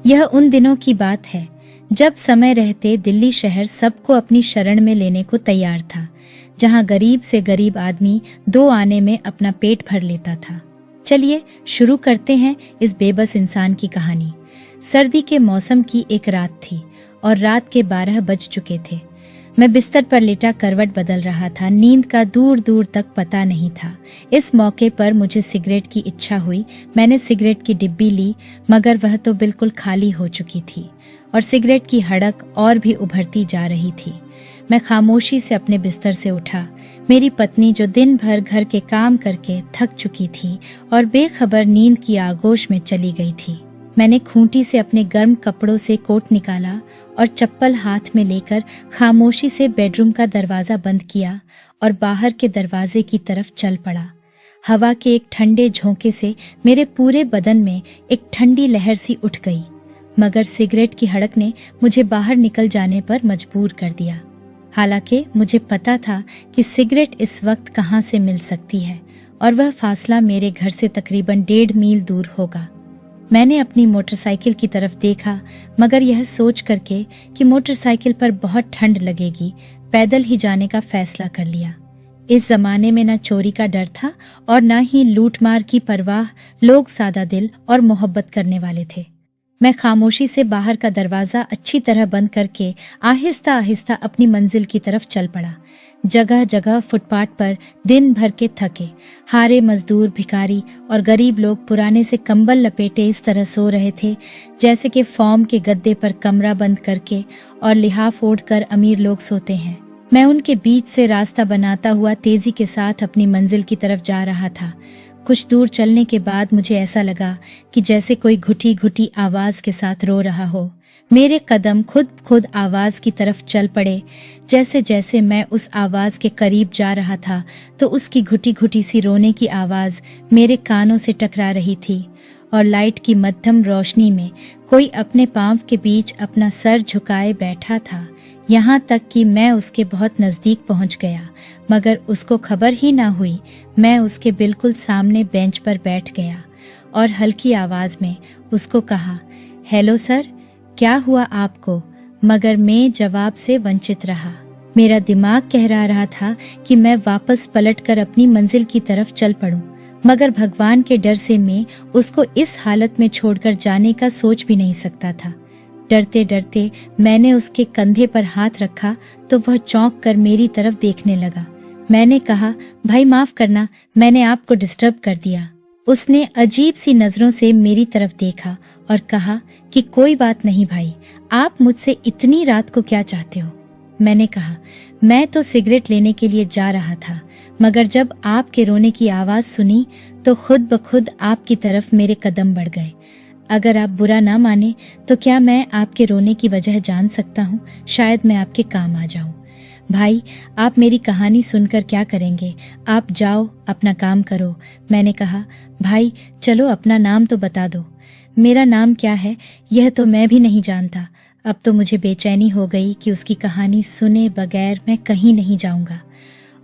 यह उन दिनों की बात है जब समय रहते दिल्ली शहर सबको अपनी शरण में लेने को तैयार था, जहां गरीब से गरीब आदमी 2 आने में अपना पेट भर लेता था। चलिए शुरू करते हैं इस बेबस इंसान की कहानी। सर्दी के मौसम की एक रात थी और रात के 12 बज चुके थे। मैं बिस्तर पर लेटा करवट बदल रहा था। नींद का दूर दूर तक पता नहीं था। इस मौके पर मुझे सिगरेट की इच्छा हुई। मैंने सिगरेट की डिब्बी ली, मगर वह तो बिल्कुल खाली हो चुकी थी और सिगरेट की हड़क और भी उभरती जा रही थी। मैं खामोशी से अपने बिस्तर से उठा। मेरी पत्नी, जो दिन भर घर के काम करके थक चुकी थी और बेखबर नींद की आगोश में चली गई थी। मैंने खूंटी से अपने गर्म कपड़ों से कोट निकाला और चप्पल हाथ में लेकर खामोशी से बेडरूम का दरवाजा बंद किया और बाहर के दरवाजे की तरफ चल पड़ा। हवा के एक ठंडे झोंके से मेरे पूरे बदन में एक ठंडी लहर सी उठ गई, मगर सिगरेट की हड़क ने मुझे बाहर निकल जाने पर मजबूर कर दिया। हालांकि मुझे पता था कि सिगरेट इस वक्त कहाँ से मिल सकती है और वह फासला मेरे घर से तकरीबन 1.5 मील दूर होगा। मैंने अपनी मोटरसाइकिल की तरफ देखा, मगर यह सोच करके कि मोटरसाइकिल पर बहुत ठंड लगेगी, पैदल ही जाने का फैसला कर लिया। इस जमाने में न चोरी का डर था और न ही लूटमार की परवाह। लोग सादा दिल और मोहब्बत करने वाले थे। मैं खामोशी से बाहर का दरवाजा अच्छी तरह बंद करके आहिस्ता आहिस्ता अपनी मंजिल की तरफ चल पड़ा। जगह जगह फुटपाथ पर दिन भर के थके हारे मजदूर, भिखारी और गरीब लोग पुराने से कंबल लपेटे इस तरह सो रहे थे जैसे कि फॉर्म के गद्दे पर कमरा बंद करके और लिहाफ ओढ़कर अमीर लोग सोते हैं। मैं उनके बीच से रास्ता बनाता हुआ तेजी के साथ अपनी मंजिल की तरफ जा रहा था। कुछ दूर चलने के बाद मुझे ऐसा लगा कि जैसे कोई घुटी घुटी आवाज के साथ रो रहा हो। मेरे कदम खुद आवाज की तरफ चल पड़े। जैसे जैसे मैं उस आवाज के करीब जा रहा था तो उसकी घुटी घुटी सी रोने की आवाज मेरे कानों से टकरा रही थी और लाइट की मध्यम रोशनी में कोई अपने पांव के बीच अपना सर झुकाए बैठा था। यहाँ तक कि मैं उसके बहुत नजदीक पहुँच गया, मगर उसको खबर ही ना हुई। मैं उसके बिल्कुल सामने बेंच पर बैठ गया और हल्की आवाज में उसको कहा, हेलो सर, क्या हुआ आपको? मगर मैं जवाब से वंचित रहा। मेरा दिमाग कह रहा था कि मैं वापस पलटकर अपनी मंजिल की तरफ चल पड़ूं, मगर भगवान के डर से मैं उसको इस हालत में छोड़कर जाने का सोच भी नहीं सकता था। डरते डरते मैंने उसके कंधे पर हाथ रखा तो वह चौंक कर मेरी तरफ देखने लगा। मैंने कहा, भाई माफ करना, मैंने आपको डिस्टर्ब कर दिया। उसने अजीब सी नजरों से मेरी तरफ देखा और कहा कि कोई बात नहीं भाई, आप मुझसे इतनी रात को क्या चाहते हो? मैंने कहा, मैं तो सिगरेट लेने के लिए जा रहा था, मगर जब आपके रोने की आवाज सुनी तो खुद ब खुद आपकी तरफ मेरे कदम बढ़ गए। अगर आप बुरा ना माने तो क्या मैं आपके रोने की वजह जान सकता हूँ? शायद मैं आपके काम आ जाऊं। भाई, आप मेरी कहानी सुनकर क्या करेंगे? आप जाओ, अपना काम करो। मैंने कहा, भाई चलो अपना नाम तो बता दो। मेरा नाम क्या है यह तो मैं भी नहीं जानता। अब तो मुझे बेचैनी हो गई कि उसकी कहानी सुने बगैर मैं कहीं नहीं जाऊंगा।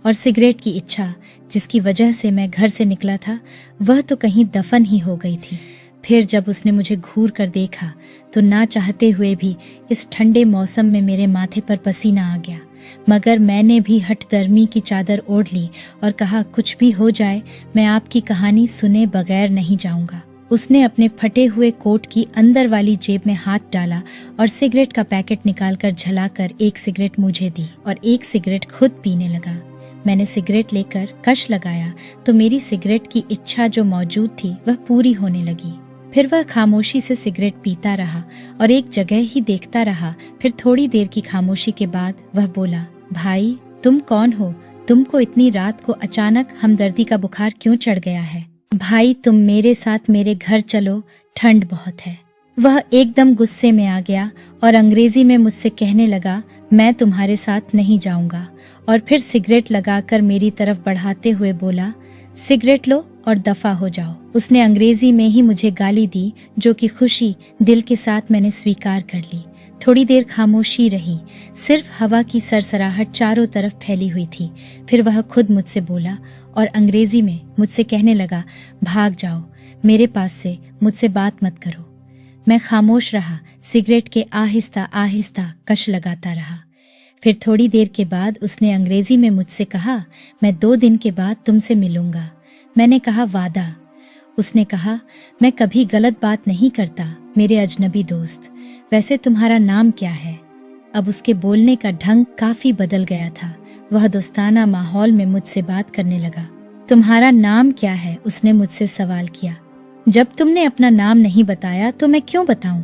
और सिगरेट की इच्छा जिसकी वजह से मैं घर से निकला था, वह तो कहीं दफन ही हो गई थी। फिर जब उसने मुझे घूर कर देखा तो ना चाहते हुए भी इस ठंडे मौसम में मेरे माथे पर पसीना आ गया, मगर मैंने भी हठधर्मी की चादर ओढ़ ली और कहा, कुछ भी हो जाए मैं आपकी कहानी सुने बगैर नहीं जाऊंगा। उसने अपने फटे हुए कोट की अंदर वाली जेब में हाथ डाला और सिगरेट का पैकेट निकालकर झलाकर एक सिगरेट मुझे दी और एक सिगरेट खुद पीने लगा। मैंने सिगरेट लेकर कश लगाया तो मेरी सिगरेट की इच्छा जो मौजूद थी वह पूरी होने लगी। फिर वह खामोशी से सिगरेट पीता रहा और एक जगह ही देखता रहा। फिर थोड़ी देर की खामोशी के बाद वह बोला, भाई तुम कौन हो? तुमको इतनी रात को अचानक हमदर्दी का बुखार क्यों चढ़ गया है? भाई तुम मेरे साथ मेरे घर चलो, ठंड बहुत है। वह एकदम गुस्से में आ गया और अंग्रेजी में मुझसे कहने लगा, मैं तुम्हारे साथ नहीं जाऊंगा। और फिर सिगरेट लगाकर मेरी तरफ बढ़ाते हुए बोला, सिगरेट लो और दफा हो जाओ। उसने अंग्रेजी में ही मुझे गाली दी, जो कि खुशी दिल के साथ मैंने स्वीकार कर ली। थोड़ी देर खामोशी रही, सिर्फ हवा की सरसराहट चारों तरफ फैली हुई थी। फिर वह खुद मुझसे बोला और अंग्रेजी में मुझसे कहने लगा, भाग जाओ, मेरे पास से मुझसे बात मत करो। मैं खामोश रहा, सिगरेट के आहिस्ता आहिस्ता कश लगाता रहा। फिर थोड़ी देर के बाद उसने अंग्रेजी में मुझसे कहा, मैं 2 दिन के बाद तुमसे मिलूंगा। मैंने कहा, वादा? उसने कहा, मैं कभी गलत बात नहीं करता मेरे अजनबी दोस्त। वैसे तुम्हारा नाम क्या है? अब उसके बोलने का ढंग काफी बदल गया था। वह दोस्ताना माहौल में मुझसे बात करने लगा। तुम्हारा नाम क्या है? उसने मुझसे सवाल किया। जब तुमने अपना नाम नहीं बताया तो मैं क्यों बताऊं?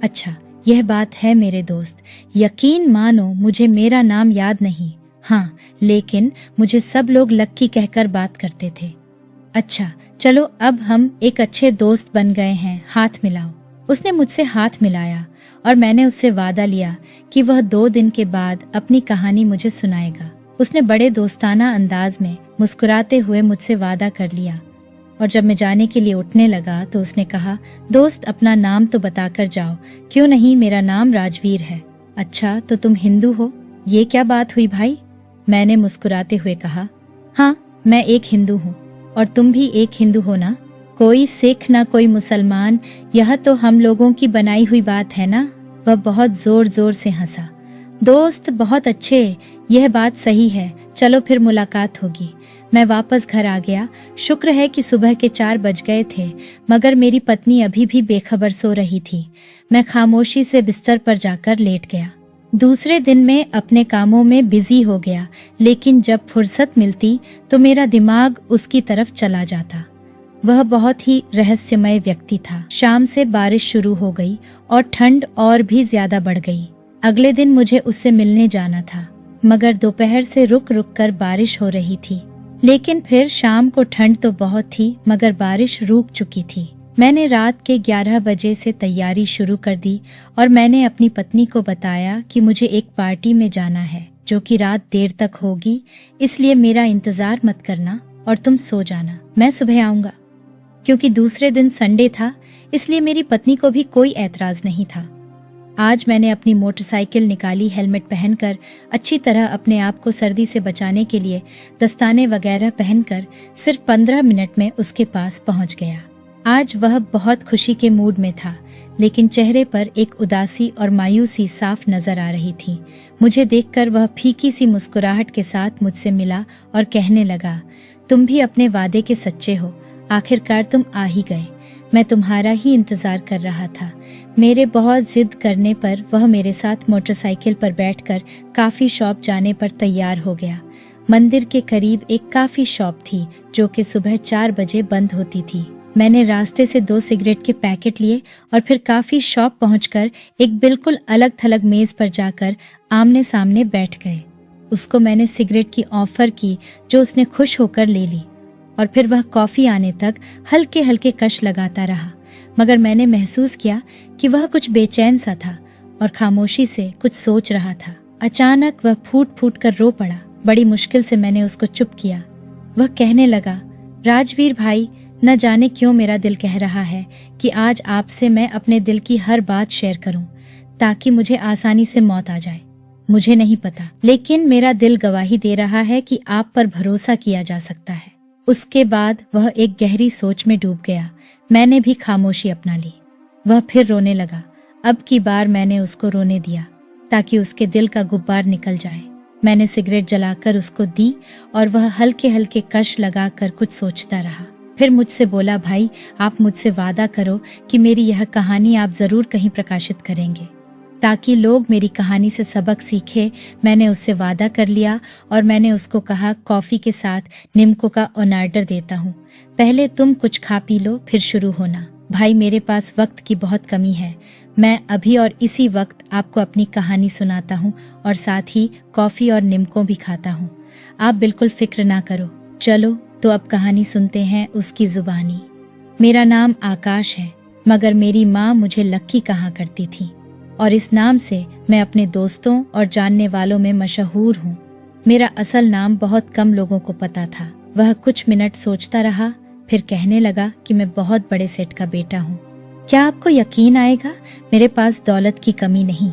अच्छा, यह बात है मेरे दोस्त, यकीन मानो मुझे मेरा नाम याद नहीं। हाँ, लेकिन मुझे सब लोग लक्की कहकर बात करते थे। अच्छा, चलो अब हम एक अच्छे दोस्त बन गए हैं, हाथ मिलाओ। उसने मुझसे हाथ मिलाया और मैंने उससे वादा लिया कि वह 2 दिन के बाद अपनी कहानी मुझे सुनाएगा। उसने बड़े दोस्ताना अंदाज में मुस्कुराते हुए मुझसे वादा कर लिया और जब मैं जाने के लिए उठने लगा तो उसने कहा, दोस्त अपना नाम तो बताकर जाओ। क्यों नहीं, मेरा नाम राजवीर है। अच्छा, तो तुम हिंदू हो? ये क्या बात हुई भाई? मैंने मुस्कुराते हुए कहा, हाँ, मैं एक हिंदू हूँ और तुम भी एक हिंदू हो ना? कोई सिख ना कोई मुसलमान, यह तो हम लोगों की बनाई हुई बात है ना? वह बहुत जोर जोर से हंसा। दोस्त बहुत अच्छे, यह बात सही है, चलो फिर मुलाकात होगी। मैं वापस घर आ गया। शुक्र है कि सुबह के 4 बज गए थे, मगर मेरी पत्नी अभी भी बेखबर सो रही थी। मैं खामोशी से बिस्तर पर जाकर लेट गया। दूसरे दिन मैं अपने कामों में बिजी हो गया, लेकिन जब फुर्सत मिलती तो मेरा दिमाग उसकी तरफ चला जाता। वह बहुत ही रहस्यमय व्यक्ति था। शाम से बारिश शुरू हो गई और ठंड और भी ज्यादा बढ़ गई। अगले दिन मुझे उससे मिलने जाना था, मगर दोपहर से रुक रुक कर बारिश हो रही थी। लेकिन फिर शाम को ठंड तो बहुत थी, मगर बारिश रुक चुकी थी। मैंने रात के 11 बजे से तैयारी शुरू कर दी और मैंने अपनी पत्नी को बताया कि मुझे एक पार्टी में जाना है जो कि रात देर तक होगी, इसलिए मेरा इंतजार मत करना और तुम सो जाना, मैं सुबह आऊंगा। क्योंकि दूसरे दिन संडे था, इसलिए मेरी पत्नी को भी कोई ऐतराज नहीं था। आज मैंने अपनी मोटरसाइकिल निकाली, हेलमेट पहनकर अच्छी तरह अपने आप को सर्दी से बचाने के लिए दस्ताने वगैरह पहनकर सिर्फ 15 मिनट में उसके पास पहुंच गया। आज वह बहुत खुशी के मूड में था, लेकिन चेहरे पर एक उदासी और मायूसी साफ नजर आ रही थी। मुझे देखकर वह फीकी सी मुस्कुराहट के साथ मुझसे मिला और कहने लगा, तुम भी अपने वादे के सच्चे हो, आखिरकार तुम आ ही गए। मैं तुम्हारा ही इंतजार कर रहा था। मेरे बहुत जिद करने पर वह मेरे साथ मोटरसाइकिल पर बैठकर काफी शॉप जाने पर तैयार हो गया। मंदिर के करीब एक काफी शॉप थी जो कि सुबह 4 बजे बंद होती थी। मैंने रास्ते से 2 सिगरेट के पैकेट लिए और फिर काफी शॉप पहुंचकर एक बिल्कुल अलग थलग मेज पर जाकर आमने सामने बैठ गए। उसको मैंने सिगरेट की ऑफर की जो उसने खुश होकर ले ली और फिर वह कॉफी आने तक हल्के हल्के कश लगाता रहा, मगर मैंने महसूस किया कि वह कुछ बेचैन सा था और खामोशी से कुछ सोच रहा था। अचानक वह फूट फूट कर रो पड़ा। बड़ी मुश्किल से मैंने उसको चुप किया। वह कहने लगा, राजवीर भाई, न जाने क्यों मेरा दिल कह रहा है कि आज आपसे मैं अपने दिल की हर बात शेयर करूं ताकि मुझे आसानी से मौत आ जाए। मुझे नहीं पता, लेकिन मेरा दिल गवाही दे रहा है कि आप पर भरोसा किया जा सकता है। उसके बाद वह एक गहरी सोच में डूब गया। मैंने भी खामोशी अपना ली। वह फिर रोने लगा। अब की बार मैंने उसको रोने दिया ताकि उसके दिल का गुब्बार निकल जाए। मैंने सिगरेट जलाकर उसको दी और वह हल्के हल्के कश लगाकर कुछ सोचता रहा। फिर मुझसे बोला, भाई, आप मुझसे वादा करो कि मेरी यह कहानी आप जरूर कहीं प्रकाशित करेंगे ताकि लोग मेरी कहानी से सबक सीखे। मैंने उससे वादा कर लिया और मैंने उसको कहा, कॉफी के साथ नीमको का ऑर्डर देता हूँ, पहले तुम कुछ खा पी लो फिर शुरू होना। भाई, मेरे पास वक्त की बहुत कमी है। मैं अभी और इसी वक्त आपको अपनी कहानी सुनाता हूँ और साथ ही कॉफी और नीमको भी खाता हूँ। आप बिल्कुल फिक्र ना करो। चलो तो अब कहानी सुनते हैं उसकी जुबानी। मेरा नाम आकाश है, मगर मेरी माँ मुझे लक्की कहा करती थी और इस नाम से मैं अपने दोस्तों और जानने वालों में मशहूर हूँ। मेरा असल नाम बहुत कम लोगों को पता था। वह कुछ मिनट सोचता रहा, फिर कहने लगा कि मैं बहुत बड़े सेठ का बेटा हूँ। क्या आपको यकीन आएगा, मेरे पास दौलत की कमी नहीं।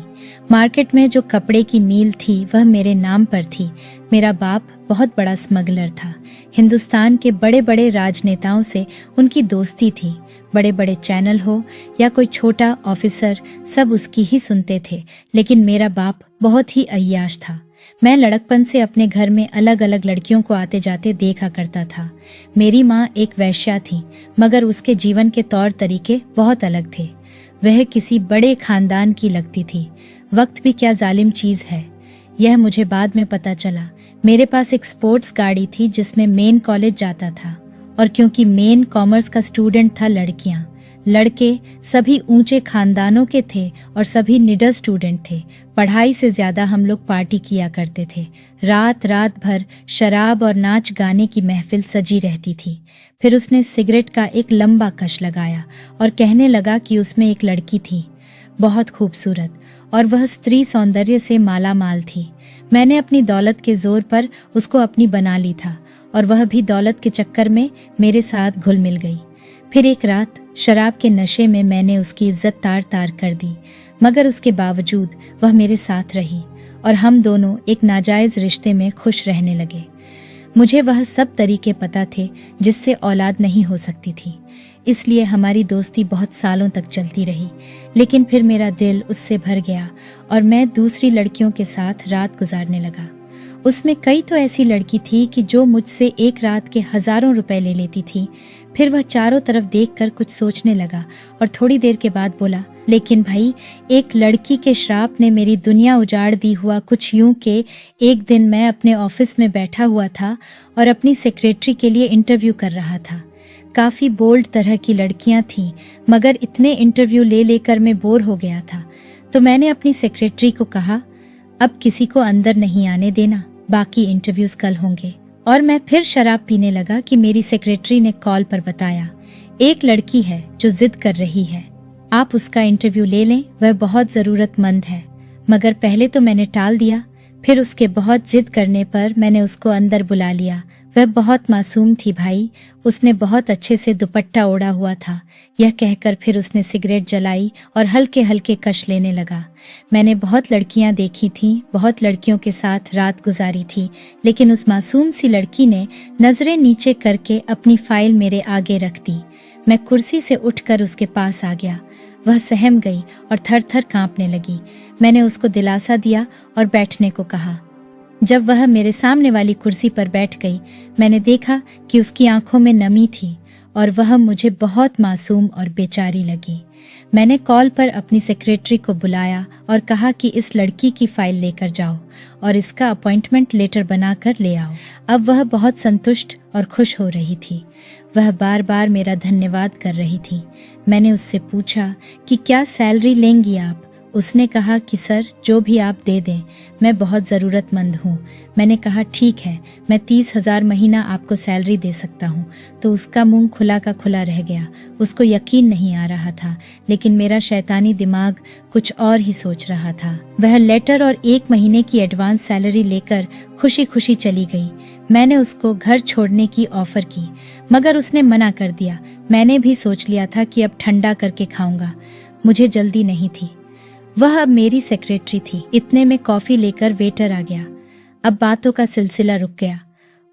मार्केट में जो कपड़े की मील थी वह मेरे नाम पर थी। मेरा बाप बहुत बड़ा स्मगलर था। हिंदुस्तान के बड़े बड़े राजनेताओं से उनकी दोस्ती थी। बड़े बड़े चैनल हो या कोई छोटा ऑफिसर, सब उसकी ही सुनते थे। लेकिन मेरा बाप बहुत ही अय्याश था। मैं लड़कपन से अपने घर में अलग अलग लड़कियों को आते जाते देखा करता था। मेरी माँ एक वैश्या थी, मगर उसके जीवन के तौर तरीके बहुत अलग थे। वह किसी बड़े खानदान की लगती थी। वक्त भी क्या जालिम चीज है, यह मुझे बाद में पता चला। मेरे पास एक स्पोर्ट्स गाड़ी थी जिसमें मेन कॉलेज जाता था, और क्योंकि मेन कॉमर्स का स्टूडेंट था, लड़कियां लड़के सभी ऊंचे खानदानों के थे और सभी निडर स्टूडेंट थे। पढ़ाई से ज्यादा हम लोग पार्टी किया करते थे। रात रात भर शराब और नाच गाने की महफिल सजी रहती थी। फिर उसने सिगरेट का एक लंबा कश लगाया और कहने लगा कि उसमें एक लड़की थी, बहुत खूबसूरत, और वह स्त्री सौंदर्य से माला माल थी। मैंने अपनी दौलत के जोर पर उसको अपनी बना ली था, और वह भी दौलत के चक्कर में मेरे साथ घुल मिल गई। फिर एक रात शराब के नशे में मैंने उसकी इज्जत तार तार कर दी, मगर उसके बावजूद वह मेरे साथ रही और हम दोनों एक नाजायज रिश्ते में खुश रहने लगे। मुझे वह सब तरीके पता थे जिससे औलाद नहीं हो सकती थी, इसलिए हमारी दोस्ती बहुत सालों तक चलती रही। लेकिन फिर मेरा दिल उससे भर गया और मैं दूसरी लड़कियों के साथ रात गुजारने लगा। उसमें कई तो ऐसी लड़की थी कि जो मुझसे एक रात के हजारों रुपए ले लेती थी। फिर वह चारों तरफ देखकर कुछ सोचने लगा और थोड़ी देर के बाद बोला, लेकिन भाई, एक लड़की के श्राप ने मेरी दुनिया उजाड़ दी। हुआ कुछ यूं के एक दिन मैं अपने ऑफिस में बैठा हुआ था और अपनी सेक्रेटरी के लिए इंटरव्यू कर रहा था। काफी बोल्ड तरह की लड़कियां थीं, मगर इतने इंटरव्यू ले लेकर मैं बोर हो गया था। तो मैंने अपनी सेक्रेटरी को कहा, अब किसी को अंदर नहीं आने देना, बाकी इंटरव्यूज कल होंगे। और मैं फिर शराब पीने लगा कि मेरी सेक्रेटरी ने कॉल पर बताया, एक लड़की है जो जिद कर रही है, आप उसका इंटरव्यू ले लें, वह बहुत जरूरतमंद है। मगर पहले तो मैंने टाल दिया, फिर उसके बहुत जिद करने पर मैंने उसको अंदर बुला लिया। वह बहुत मासूम थी भाई, उसने बहुत अच्छे से दुपट्टा ओढ़ा हुआ था। यह कहकर फिर उसने सिगरेट जलाई और हल्के हल्के कश लेने लगा। मैंने बहुत लड़कियां देखी थीं, बहुत लड़कियों के साथ रात गुजारी थी, लेकिन उस मासूम सी लड़की ने नजरें नीचे करके अपनी फाइल मेरे आगे रख दी। मैं कुर्सी से उठकर उसके पास आ गया। वह सहम गई और थर थर कांपने लगी। मैंने उसको दिलासा दिया और बैठने को कहा। जब वह मेरे सामने वाली कुर्सी पर बैठ गई, मैंने देखा कि उसकी आंखों में नमी थी और वह मुझे बहुत मासूम और बेचारी लगी। मैंने कॉल पर अपनी सेक्रेटरी को बुलाया और कहा कि इस लड़की की फाइल लेकर जाओ और इसका अपॉइंटमेंट लेटर बनाकर ले आओ। अब वह बहुत संतुष्ट और खुश हो रही थी। वह बार बार मेरा धन्यवाद कर रही थी। मैंने उससे पूछा कि क्या सैलरी लेंगी आप? उसने कहा कि सर, जो भी आप दे दें, मैं बहुत ज़रूरतमंद हूँ। मैंने कहा ठीक है, मैं 30,000 महीना आपको सैलरी दे सकता हूँ। तो उसका मुंह खुला का खुला रह गया। उसको यकीन नहीं आ रहा था, लेकिन मेरा शैतानी दिमाग कुछ और ही सोच रहा था। वह लेटर और 1 महीने की एडवांस सैलरी लेकर खुशी खुशी चली गई। मैंने उसको घर छोड़ने की ऑफर की, मगर उसने मना कर दिया। मैंने भी सोच लिया था कि अब ठंडा करके खाऊंगा, मुझे जल्दी नहीं थी। वह अब मेरी सेक्रेटरी थी। इतने में कॉफी लेकर वेटर आ गया। अब बातों का सिलसिला रुक गया।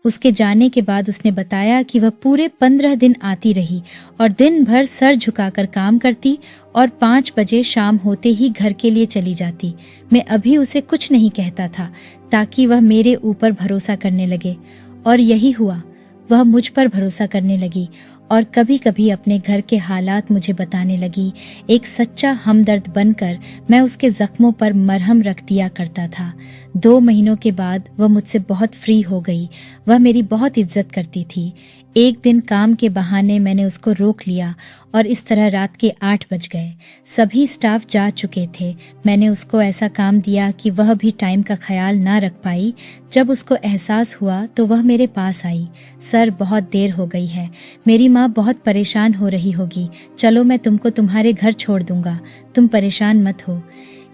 उसके जाने के बाद उसने बताया कि वह पूरे 15 दिन आती रही और दिन भर सर झुकाकर काम करती और 5 बजे शाम होते ही घर के लिए चली जाती। मैं अभी उसे कुछ नहीं कहता था ताकि वह मेरे ऊपर भरोसा करने लगे, और यही हुआ। वह मुझ पर भरोसा करने लगी और कभी कभी अपने घर के हालात मुझे बताने लगी। एक सच्चा हमदर्द बनकर मैं उसके जख्मों पर मरहम रख दिया करता था। 2 महीनों के बाद वह मुझसे बहुत फ्री हो गई। वह मेरी बहुत इज्जत करती थी। एक दिन काम के बहाने मैंने उसको रोक लिया और इस तरह रात के 8 बज गए। सभी स्टाफ जा चुके थे। मैंने उसको ऐसा काम दिया कि वह भी टाइम का ख्याल ना रख पाई। जब उसको एहसास हुआ तो वह मेरे पास आई। सर, बहुत देर हो गई है, मेरी माँ बहुत परेशान हो रही होगी, चलो मैं तुमको तुम्हारे घर छोड़ दूंगा, तुम परेशान मत हो।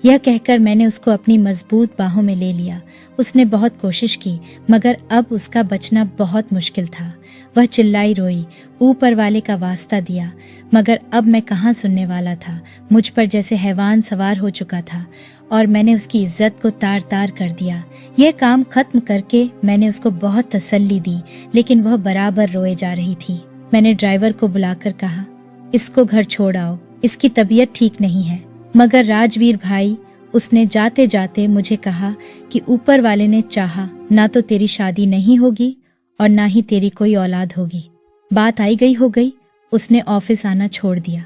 यह कहकर मैंने उसको अपनी मजबूत बाहों में ले लिया। उसने बहुत कोशिश की, मगर अब उसका बचना बहुत मुश्किल था। वह चिल्लाई रोई, ऊपर वाले का वास्ता दिया, मगर अब मैं कहाँ सुनने वाला था। मुझ पर जैसे हैवान सवार हो चुका था और मैंने उसकी इज्जत को तार तार कर दिया। यह काम खत्म करके मैंने उसको बहुत तसल्ली दी, लेकिन वह बराबर रोए जा रही थी। मैंने ड्राइवर को बुलाकर कहा, ड्राइवर, इसको घर छोड़ आओ, इसकी तबीयत ठीक नहीं है। मगर राजवीर भाई, उसने जाते जाते मुझे कहा कि ऊपर वाले ने चाहा ना तो तेरी शादी नहीं होगी और ना ही तेरी कोई औलाद होगी। बात आई गई हो गई, उसने ऑफिस आना छोड़ दिया।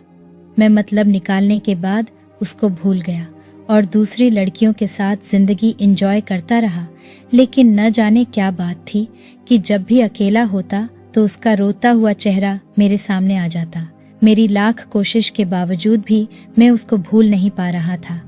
मैं मतलब निकालने के बाद उसको भूल गया और दूसरी लड़कियों के साथ जिंदगी एंजॉय करता रहा। लेकिन न जाने क्या बात थी कि जब भी अकेला होता तो उसका रोता हुआ चेहरा मेरे सामने आ जाता। मेरी लाख कोशिश के बावजूद भी मैं उसको भूल नहीं पा रहा था।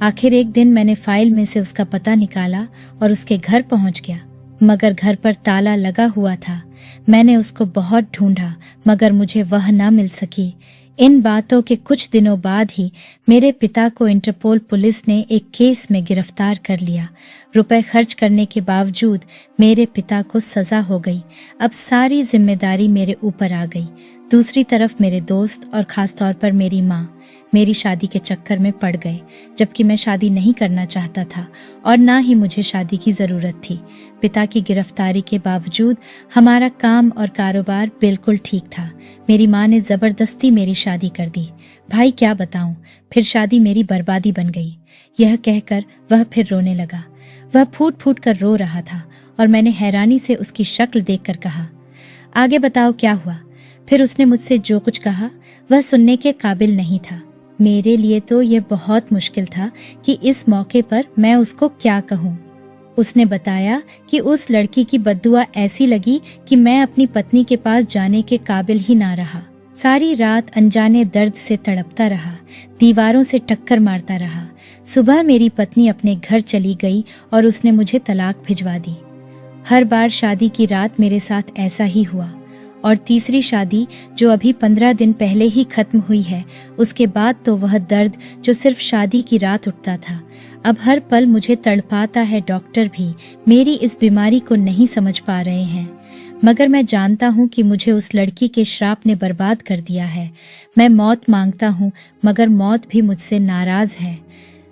आखिर एक दिन मैंने फाइल में से उसका पता निकाला और उसके घर पहुंच गया, मगर घर पर ताला लगा हुआ था। मैंने उसको बहुत ढूंढा मगर मुझे वह न मिल सकी। इन बातों के कुछ दिनों बाद ही मेरे पिता को इंटरपोल पुलिस ने एक केस में गिरफ्तार कर लिया। रुपए खर्च करने के बावजूद मेरे पिता को सजा हो गई। अब सारी जिम्मेदारी मेरे ऊपर आ गई। दूसरी तरफ मेरे दोस्त और खासतौर पर मेरी माँ मेरी शादी के चक्कर में पड़ गए, जबकि मैं शादी नहीं करना चाहता था और ना ही मुझे शादी की जरूरत थी। पिता की गिरफ्तारी के बावजूद हमारा काम और कारोबार बिल्कुल ठीक था। मेरी माँ ने जबरदस्ती मेरी शादी कर दी। भाई क्या बताऊं, फिर शादी मेरी बर्बादी बन गई। यह कहकर वह फिर रोने लगा। वह फूट फूट कर रो रहा था और मैंने हैरानी से उसकी शक्ल देखकर कहा, आगे बताओ क्या हुआ। फिर उसने मुझसे जो कुछ कहा वह सुनने के काबिल नहीं था। मेरे लिए तो यह बहुत मुश्किल था कि इस मौके पर मैं उसको क्या कहूँ। उसने बताया कि उस लड़की की बद्दुआ ऐसी लगी कि मैं अपनी पत्नी के पास जाने के काबिल ही ना रहा। सारी रात अनजाने दर्द से तड़पता रहा, दीवारों से टक्कर मारता रहा। सुबह मेरी पत्नी अपने घर चली गई और उसने मुझे तलाक भिजवा दी। हर बार शादी की रात मेरे साथ ऐसा ही हुआ और तीसरी शादी जो अभी 15 दिन पहले ही खत्म हुई है, उसके बाद तो वह दर्द जो सिर्फ शादी की रात उठता था अब हर पल मुझे तड़पाता है। डॉक्टर भी मेरी इस बीमारी को नहीं समझ पा रहे हैं, मगर मैं जानता हूँ कि मुझे उस लड़की के श्राप ने बर्बाद कर दिया है। मैं मौत मांगता हूँ मगर मौत भी मुझसे नाराज है।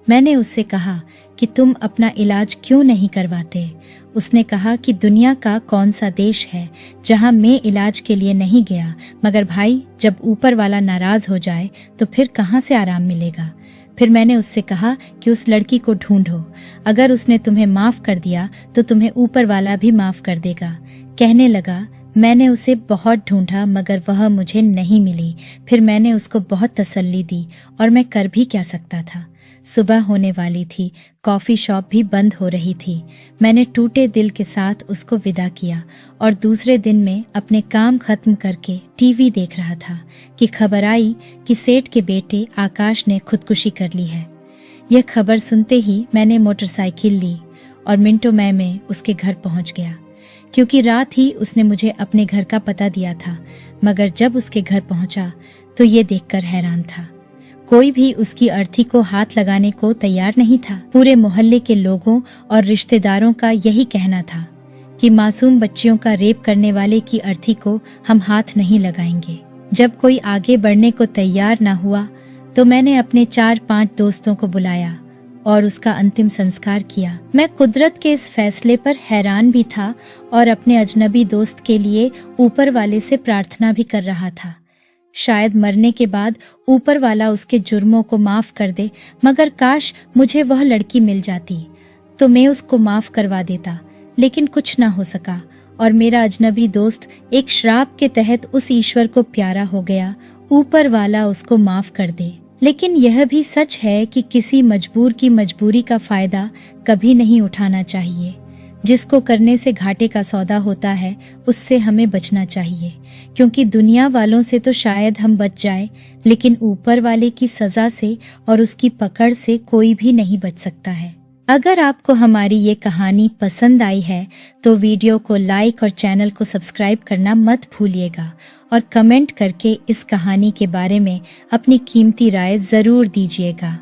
मैंने उससे कहा कि तुम अपना इलाज क्यों नहीं करवाते। उसने कहा कि दुनिया का कौन सा देश है जहां मैं इलाज के लिए नहीं गया। मगर भाई, जब ऊपर वाला नाराज हो जाए तो फिर कहां से आराम मिलेगा। फिर मैंने उससे कहा कि उस लड़की को ढूंढो, अगर उसने तुम्हें माफ कर दिया तो तुम्हें ऊपर वाला भी माफ कर देगा। कहने लगा, मैंने उसे बहुत ढूंढा मगर वह मुझे नहीं मिली। फिर मैंने उसको बहुत तसल्ली दी और मैं कर भी क्या सकता था। सुबह होने वाली थी, कॉफी शॉप भी बंद हो रही थी। मैंने टूटे दिल के साथ उसको विदा किया और दूसरे दिन में अपने काम खत्म करके टीवी देख रहा था कि खबर आई कि सेठ के बेटे आकाश ने खुदकुशी कर ली है। यह खबर सुनते ही मैंने मोटरसाइकिल ली और मिनटों में उसके घर पहुंच गया, क्योंकि रात ही उसने मुझे अपने घर का पता दिया था। मगर जब उसके घर पहुंचा तो ये देखकर हैरान था, कोई भी उसकी अर्थी को हाथ लगाने को तैयार नहीं था। पूरे मोहल्ले के लोगों और रिश्तेदारों का यही कहना था कि मासूम बच्चियों का रेप करने वाले की अर्थी को हम हाथ नहीं लगाएंगे। जब कोई आगे बढ़ने को तैयार न हुआ तो मैंने अपने 4-5 दोस्तों को बुलाया और उसका अंतिम संस्कार किया। मैं कुदरत के इस फैसले पर हैरान भी था और अपने अजनबी दोस्त के लिए ऊपर वाले से प्रार्थना भी कर रहा था। शायद मरने के बाद ऊपर वाला उसके जुर्मों को माफ कर दे, मगर काश मुझे वह लड़की मिल जाती तो मैं उसको माफ करवा देता। लेकिन कुछ ना हो सका और मेरा अजनबी दोस्त एक श्राप के तहत उस ईश्वर को प्यारा हो गया, ऊपर वाला उसको माफ कर दे। लेकिन यह भी सच है कि किसी मजबूर की मजबूरी का फायदा कभी नहीं उठाना चाहिए। जिसको करने से घाटे का सौदा होता है उससे हमें बचना चाहिए, क्योंकि दुनिया वालों से तो शायद हम बच जाए, लेकिन ऊपर वाले की सजा से और उसकी पकड़ से कोई भी नहीं बच सकता है। अगर आपको हमारी ये कहानी पसंद आई है तो वीडियो को लाइक और चैनल को सब्सक्राइब करना मत भूलिएगा और कमेंट करके इस कहानी के बारे में अपनी कीमती राय जरूर दीजिएगा।